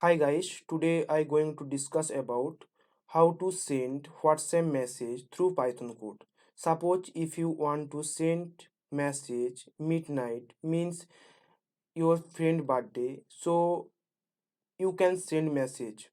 Hi guys, today I going to discuss about how to send WhatsApp message through Python code. Suppose if you want to send message midnight means your friend birthday, so you can send message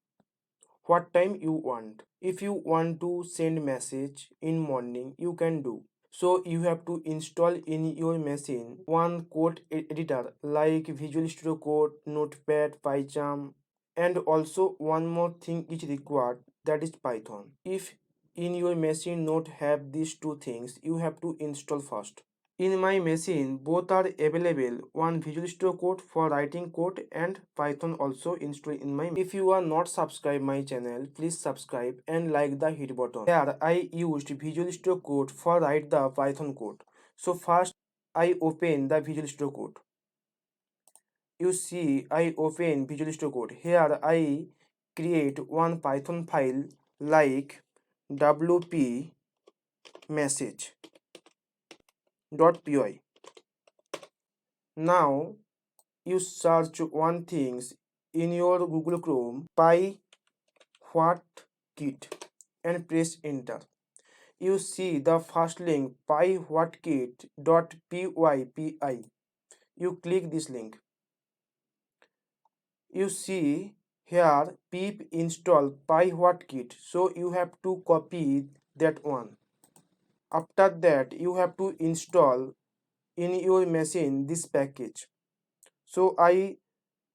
what time you want. If you want to send message in morning, you can do. So you have to install in your machine one code editor like Visual Studio Code, Notepad, PyCharm, and also one more thing is required, that is Python. If in your machine not have these two things, you have to install first. In my machine, both are available. One Visual Studio Code for writing code and Python also installed in my. If you are not subscribed my channel, please subscribe and like the hit button. Here I used Visual Studio Code for write the Python code. So first I open the Visual Studio Code. You see I open Visual Studio Code. Here I create one Python file like wp message.py. Now you search one things in your Google Chrome PyWhatKit and press enter. You see the first link PyWhatKit.py. You click this link. You see here pip install PyWhatKit. So you have to copy that one. After that you have to install in your machine this package. So I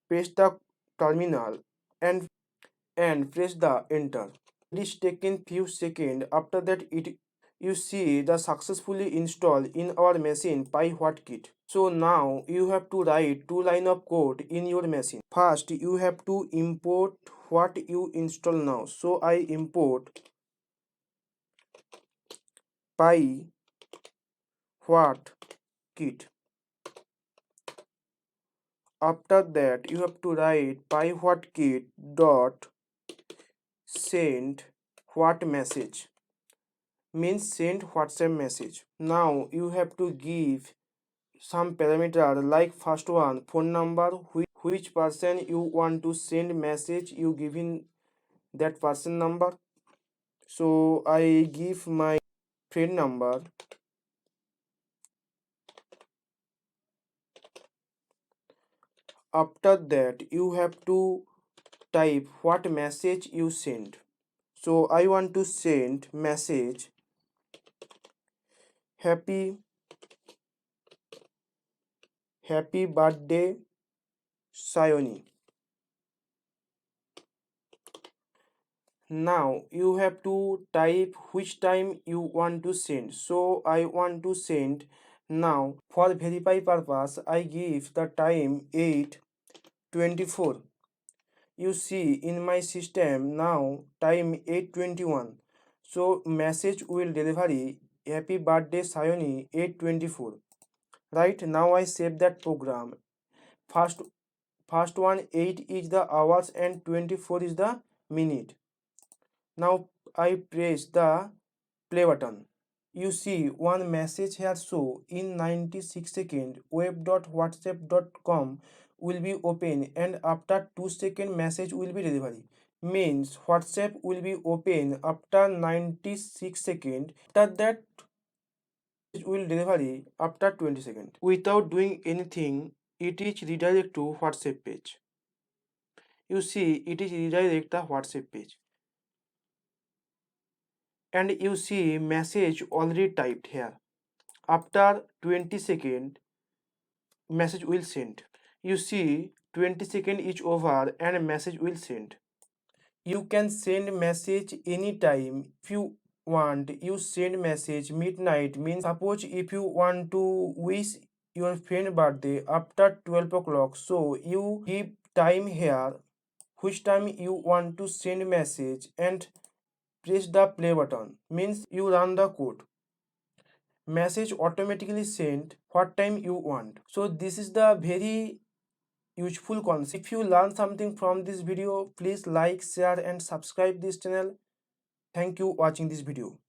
paste the terminal and press the enter. It is taken few seconds. After that it you see the successfully installed in our machine PyWhatKit. So now you have to write two line of code in your machine. First you have to import what you install now. So I import PyWhatKit. After that you have to write PyWhatKit dot send what message, means send WhatsApp message. Now you have to give some parameter like first one phone number, which person you want to send message, you giving that person number. So I give my friend number. After that you have to type what message you send. So I want to send message happy birthday Sayoni. Now you have to type which time you want to send. So I want to send now. For verify purpose I give the time 8:24. You see in my system now time 8:21. So message will delivery happy birthday Sayoni 8:24. Right, now I save that program. First first one 8 is the hours and 24 is the minute. Now I press the play button. You see one message here, so in 96 seconds web.whatsapp.com will be open and after 2 second message will be delivery. Means WhatsApp will be open after 96 seconds. After that will delivery after 20 seconds. Without doing anything, it is redirect to WhatsApp page. You see it is redirect the WhatsApp page. And you see message already typed here. After 20 second message will send. You see 20 second is over and message will send. You can send message anytime. If you want, you send message midnight, means suppose if you want to wish your friend birthday after 12 o'clock, so you give time here which time you want to send message and press the play button, means you run the code. Message automatically sent what time you want. So this is the very useful concept. If you learn something from this video, please like, share and subscribe this channel. Thank you watching this video.